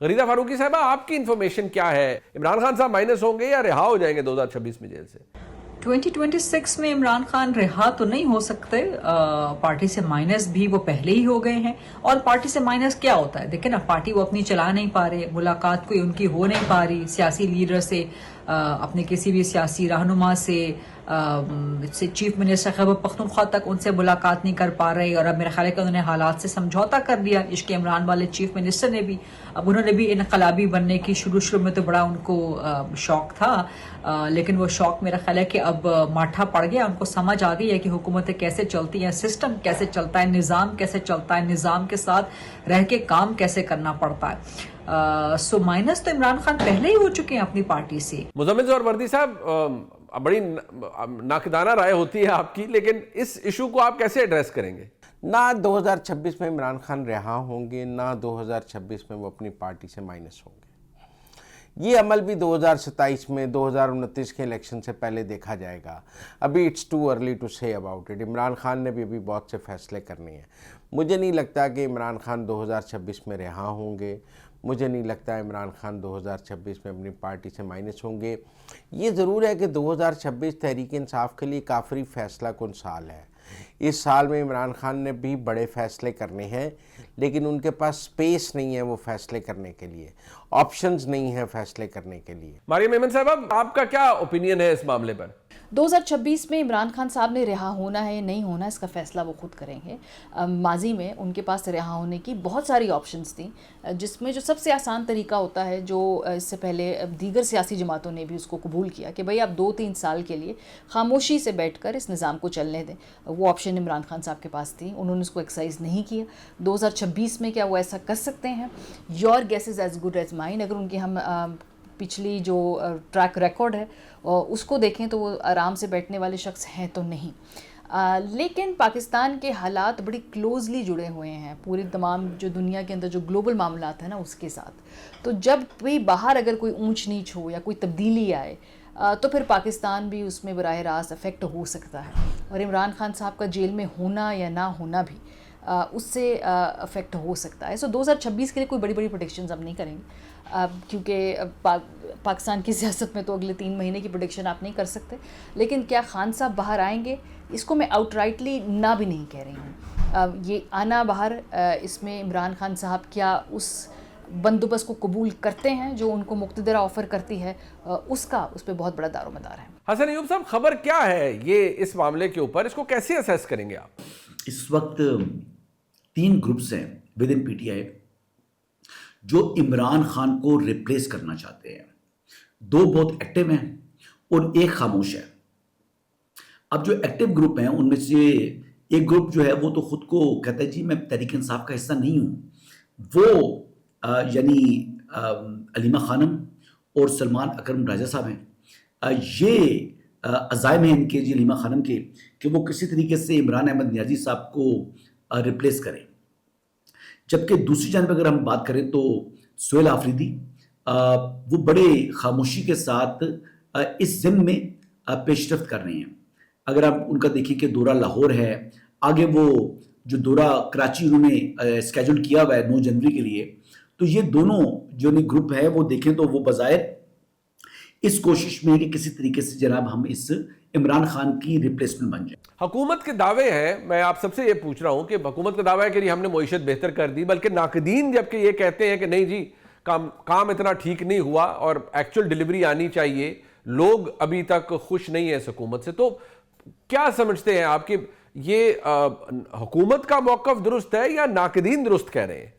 गरीदा फारूकी साहब, आपकी इंफॉर्मेशन क्या है? इमरान खान साहब माइनस होंगे या रिहा हो जाएंगे 2026 में जेल से? 2026 में इमरान खान रिहा तो नहीं हो सकते। पार्टी से माइनस भी वो पहले ही हो गए हैं। और पार्टी से माइनस क्या होता है, देखिए ना, पार्टी वो अपनी चला नहीं पा रहे, मुलाकात कोई उनकी हो नहीं पा रही सियासी लीडर से, अपने किसी भी सियासी रहनुमा से चीफ मिनिस्टर खैबर पख्तूनख्वा तक उनसे मुलाकात नहीं कर पा रहे। और अब मेरा ख्याल है कि उन्होंने हालात से समझौता कर दिया। इश्क इमरान वाले चीफ मिनिस्टर ने भी, अब उन्होंने भी इनकलाबी बनने की शुरू में तो बड़ा उनको शौक था, लेकिन वो शौक मेरा ख्याल है कि अब माठा पड़ गया। उनको समझ आ गई है कि हुकूमतें कैसे चलती हैं, सिस्टम कैसे चलता है, निज़ाम कैसे चलता है, निज़ाम के साथ रह के काम कैसे करना पड़ता है। सो माइनस तो इमरान खान पहले ही हो चुके हैं अपनी पार्टी से। मुज़म्मिल ज़फ़र वर्दी साहब, बड़ी नाकदाना राय होती है आपकी, लेकिन इस इशू को आप कैसे एड्रेस करेंगे? ना 2026 में इमरान खान रिहा होंगे, ना 2026 में वो अपनी पार्टी से माइनस होंगे। ये अमल भी 2027 में, 2029 के इलेक्शन से पहले देखा जाएगा। अभी it's too early to say about it. Imran Khan ने भी अभी बहुत से फैसले करने हैं। मुझे नहीं लगता कि इमरान खान 2026 में रिहा होंगे। मुझे नहीं लगता इमरान खान 2026 में अपनी पार्टी से माइनस होंगे। ये ज़रूर है कि 2026 तहरीक इंसाफ के लिए काफ़ी फैसला कुन साल है। इस साल में इमरान खान ने भी बड़े फैसले करने हैं, लेकिन उनके पास स्पेस नहीं है वो फैसले करने के लिए, ऑप्शंस नहीं है फैसले करने के लिए। मारियम मेमन साहब, आपका क्या ओपिनियन है इस मामले पर? 2026 में इमरान खान साहब ने रिहा होना है या नहीं होना, इसका फ़ैसला वो खुद करेंगे। माजी में उनके पास रिहा होने की बहुत सारी ऑप्शंस थी, जिसमें जो सबसे आसान तरीका होता है, जो इससे पहले दीगर सियासी जमातों ने भी उसको कबूल किया कि भाई आप 2-3 साल के लिए खामोशी से बैठकर इस निज़ाम को चलने दें, वो ऑप्शन इमरान खान साहब के पास थी। उन्होंने उसको एक्सरसाइज नहीं किया। 2026 में क्या वो ऐसा कर सकते हैं? Your guess is as good as mine. अगर उनकी हम पिछली जो ट्रैक रिकॉर्ड है उसको देखें तो वो आराम से बैठने वाले शख्स हैं तो नहीं। लेकिन पाकिस्तान के हालात बड़ी क्लोजली जुड़े हुए हैं पूरी तमाम जो दुनिया के अंदर जो ग्लोबल मामलात हैं ना उसके साथ। तो जब भी बाहर अगर कोई ऊंच नीच हो या कोई तब्दीली आए तो फिर पाकिस्तान भी उसमें बराह रास्त अफेक्ट हो सकता है। और इमरान खान साहब का जेल में होना या ना होना भी उससे अफेक्ट हो सकता है। सो 2026 के लिए कोई बड़ी बड़ी प्रोडिक्शंस अब नहीं करेंगे, क्योंकि पाकिस्तान की सियासत में तो अगले 3 महीने की प्रोडिक्शन आप नहीं कर सकते। लेकिन क्या खान साहब बाहर आएंगे, इसको मैं आउटराइटली ना भी नहीं कह रही हूँ। ये आना बाहर, इसमें इमरान खान साहब क्या उस बंदोबस्त को कबूल करते हैं जो उनको मुक़्तदरा ऑफ़र करती है, उसका उस पर बहुत बड़ा दारोमदार है। हसन अयूब साहब, खबर क्या है ये इस मामले के ऊपर, इसको कैसे असेस करेंगे आप? इस वक्त 3 ग्रुप्स हैं विद इन पीटीआई जो इमरान खान को रिप्लेस करना चाहते हैं। 2 बहुत एक्टिव हैं और 1 खामोश है। अब जो एक्टिव ग्रुप हैं उनमें से एक ग्रुप जो है वो तो खुद को कहता है जी मैं तहरीक इंसाफ का हिस्सा नहीं हूँ। वो यानी अलीमा खानम और सलमान अकरम राजा साहब हैं। ये अज़ाइम हैं इनके, जी अलीमा खानम के, कि वो किसी तरीके से इमरान अहमद नियाज़ी साहब को रिप्लेस करें। जबकि दूसरी जानब अगर हम बात करें तो सुहेल आफरीदी वो बड़े खामोशी के साथ इस ज़िम्मे में पेशरफ्त कर रहे हैं। अगर आप उनका देखिए कि दौरा लाहौर है, आगे वो जो दौरा कराची उन्होंने स्केड्यूल किया हुआ है 9 जनवरी के लिए, तो ये दोनों जो ग्रुप है वो देखें तो वो बज़ाहिर इस कोशिश में कि किसी तरीके से जनाब हम इस इमरान खान की रिप्लेसमेंट बन जाए। हुकूमत के दावे हैं, मैं आप सबसे ये पूछ रहा हूं कि हुकूमत का दावा है कि हमने मईशत बेहतर कर दी, बल्कि नाकदीन जबकि ये कहते हैं कि नहीं जी काम इतना ठीक नहीं हुआ और एक्चुअल डिलीवरी आनी चाहिए, लोग अभी तक खुश नहीं है इस हुकूमत से। तो क्या समझते हैं आप कि ये हुकूमत का मौक़िफ़ दुरुस्त है या नाकदीन दुरुस्त कह रहे हैं?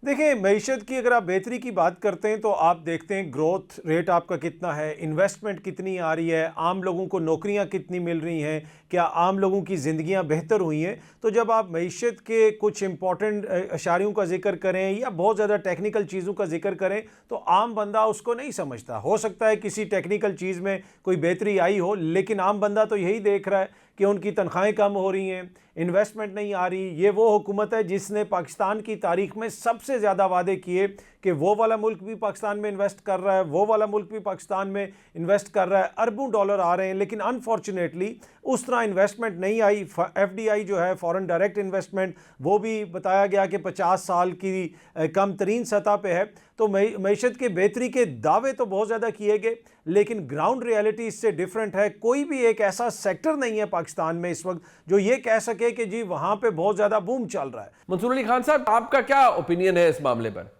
देखिए, मईशत की अगर आप बेहतरी की बात करते हैं तो आप देखते हैं ग्रोथ रेट आपका कितना है, इन्वेस्टमेंट कितनी आ रही है, आम लोगों को नौकरियां कितनी मिल रही हैं, क्या आम लोगों की ज़िंदगियां बेहतर हुई हैं। तो जब आप मईशत के कुछ इंपॉर्टेंट अशारियों का जिक्र करें या बहुत ज़्यादा टेक्निकल चीज़ों का जिक्र करें तो आम बंदा उसको नहीं समझता। हो सकता है किसी टेक्निकल चीज़ में कोई बेहतरी आई हो, लेकिन आम बंदा तो यही देख रहा है कि उनकी तनख्वाहें कम हो रही हैं, इन्वेस्टमेंट नहीं आ रही। ये वो हुकूमत है जिसने पाकिस्तान की तारीख में सबसे ज़्यादा वादे किए कि वो वाला मुल्क भी पाकिस्तान में इन्वेस्ट कर रहा है, वो वाला मुल्क भी पाकिस्तान में इन्वेस्ट कर रहा है, अरबों डॉलर आ रहे हैं, लेकिन अनफॉर्चुनेटली उस तरह इन्वेस्टमेंट नहीं आई। FDI जो है फॉरेन डायरेक्ट इन्वेस्टमेंट, वो भी बताया गया कि 50 साल की कम तरीन सतह पे है। तो मईशत के बेहतरी के दावे तो बहुत ज़्यादा किए गए, लेकिन ग्राउंड रियलिटी इससे डिफरेंट है। कोई भी एक ऐसा सेक्टर नहीं है पाकिस्तान में इस वक्त जो ये कह सके कि जी वहाँ पे बहुत ज़्यादा बूम चल रहा है। मंसूर अली खान साहब, आपका क्या ओपिनियन है इस मामले पर?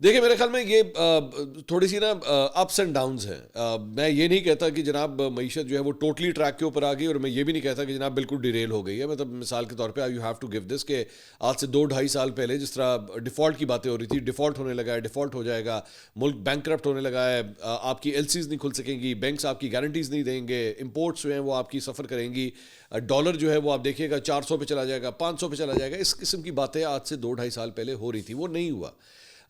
देखिए, मेरे ख्याल में ये थोड़ी सी ना अप्स एंड डाउन्स हैं। मैं ये नहीं कहता कि जनाब मईशत जो है वो टोटली ट्रैक के ऊपर आ गई, और मैं ये भी नहीं कहता कि जनाब बिल्कुल डिरेल हो गई है। मतलब मिसाल के तौर पे you have to give this कि आज से 2-2.5 साल पहले जिस तरह डिफ़ॉल्ट की बातें हो रही थी, डिफ़ॉल्ट होने लगा है, डिफ़ॉल्ट हो जाएगा, मुल्क बैंकक्रप्ट होने लगा है, आपकी LCs नहीं खुल सकेंगी, बैंक्स आपकी गारंटीज़ नहीं देंगे, इंपोर्ट्स जो हैं वो आपकी सफ़र करेंगी, डॉलर जो है वो आप देखिएगा 400 पे चला जाएगा, 500 पे चला जाएगा। इस किस्म की बातें आज से 2-2.5 साल पहले हो रही थी, वो नहीं हुआ।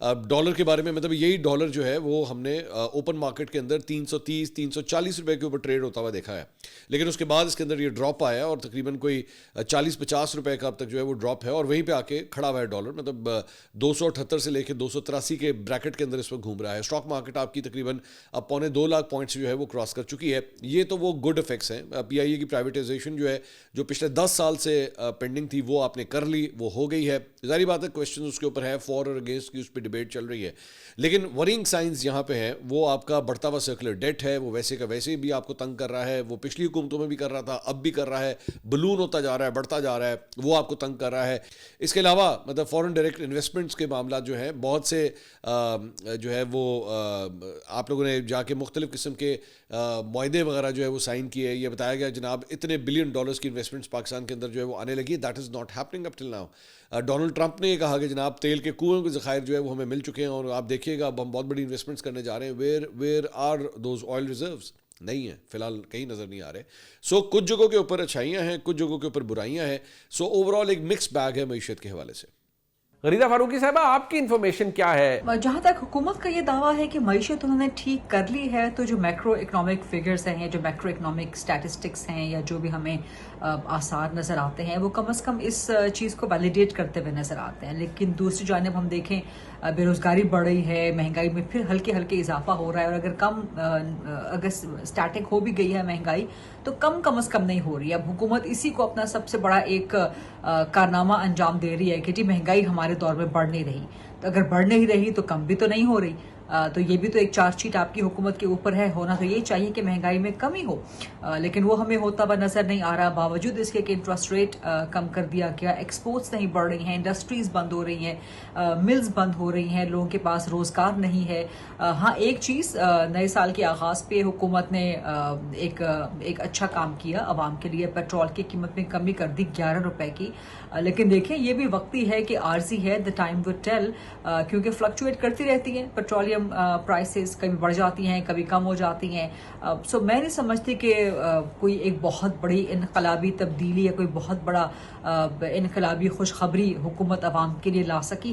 डॉलर के बारे में, मतलब यही डॉलर जो है वो हमने ओपन मार्केट के अंदर 330-340 रुपए के ऊपर ट्रेड होता हुआ देखा है, लेकिन उसके बाद इसके अंदर ये ड्रॉप आया और तकरीबन कोई 40-50 रुपए का अब तक जो है वो ड्रॉप है, और वहीं पे आके खड़ा हुआ है डॉलर। मतलब 278 से लेकर 283 के ब्रैकेट के अंदर इस वक्त घूम रहा है। स्टॉक मार्केट आपकी तकरीबन अब 2.25 लाख पॉइंट्स जो है वो क्रॉस कर चुकी है। ये तो वो गुड इफेक्ट्स हैं। PIA की प्राइवेटाइजेशन जो है, जो पिछले 10 साल से पेंडिंग थी, वो आपने कर ली, वो हो गई है। जाहिर बात है क्वेश्चन उसके ऊपर है, फॉर और अगेंस्ट की उस पर डिबेट चल रही है, लेकिन वरिंग साइंस यहाँ पे है वो आपका बढ़ता हुआ सर्कुलर डेट है। वो वैसे का वैसे भी आपको तंग कर रहा है, वो पिछली हुकूमतों में भी कर रहा था, अब भी कर रहा है, बलून होता जा रहा है, बढ़ता जा रहा है, वो आपको तंग कर रहा है। इसके अलावा मतलब फॉरेन डायरेक्ट इन्वेस्टमेंट्स के मामला जो है, बहुत से जो है वो आप लोगों ने जाके मुख्तलिफ किस्म के मुआहदे वगैरह जो है वो साइन किए। ये बताया गया जनाब इतने $बिलियन की इन्वेस्टमेंट्स पाकिस्तान के अंदर जो है वो आने लगी। That is not happening up till now. Donald Trump ने ये कहा कि जनाब तेल के कुओं के ज़खायर जो है वो हमें मिल चुके हैं, और आप देखिएगा अब हम बहुत बड़ी इन्वेस्टमेंट्स करने जा रहे हैं। Where are those oil reserves? नहीं है, फिलहाल कहीं नज़र नहीं आ रहे। सो कुछ जगहों के ऊपर अच्छाइयाँ हैं, कुछ जगहों के ऊपर बुराइयाँ हैं। सो ओवरऑल एक मिक्स बैग है मईशत के हवाले से। गरीदा फारूकी साहबा, आपकी इन्फॉर्मेशन क्या है? जहां तक हुकूमत का ये दावा है कि मईशत उन्होंने ठीक कर ली है, तो जो मैक्रो इकोनॉमिक फिगर्स हैं, जो मैक्रो इकोनॉमिक स्टैटिस्टिक्स हैं, या जो भी हमें आसार नज़र आते हैं, वो कम से कम इस चीज़ को वैलिडेट करते हुए नज़र आते हैं। लेकिन दूसरी जानिब हम देखें, बेरोज़गारी बढ़ रही है, महंगाई में फिर हल्के हल्के इजाफा हो रहा है, और अगर स्टैटिक हो भी गई है महंगाई, तो कम से कम नहीं हो रही है। अब हुकूमत इसी को अपना सबसे बड़ा एक कारनामा अंजाम दे रही है कि जी महंगाई हमारे दौर में बढ़ नहीं रही। तो अगर बढ़ नहीं रही तो कम भी तो नहीं हो रही। तो ये भी तो एक चार्जशीट आपकी हुकूमत के ऊपर है। होना तो ये चाहिए कि महंगाई में कमी हो, लेकिन वो हमें होता हुआ नजर नहीं आ रहा। बावजूद इसके कि इंटरेस्ट रेट कम कर दिया गया, एक्सपोर्ट्स नहीं बढ़ रही हैं, इंडस्ट्रीज बंद हो रही हैं, मिल्स बंद हो रही हैं, लोगों के पास रोजगार नहीं है। हाँ, एक चीज़ नए साल के आगाज़ पे हुकूमत ने एक अच्छा काम किया अवाम के लिए। पेट्रोल की कीमत में कमी कर दी 11 रुपए की। लेकिन देखें, ये भी वक्ती है कि आर्जी है, द टाइम विल टेल, क्योंकि फ्लक्चुएट करती रहती है पेट्रोलियम प्राइसेस, कभी बढ़ जाती हैं, कभी कम हो जाती हैं। सो मैं नहीं समझती कि कोई एक बहुत बड़ी इनकलाबी तब्दीली या कोई बहुत बड़ा इनकलाबी खुशखबरी हुकूमत अवाम के लिए ला सकी है।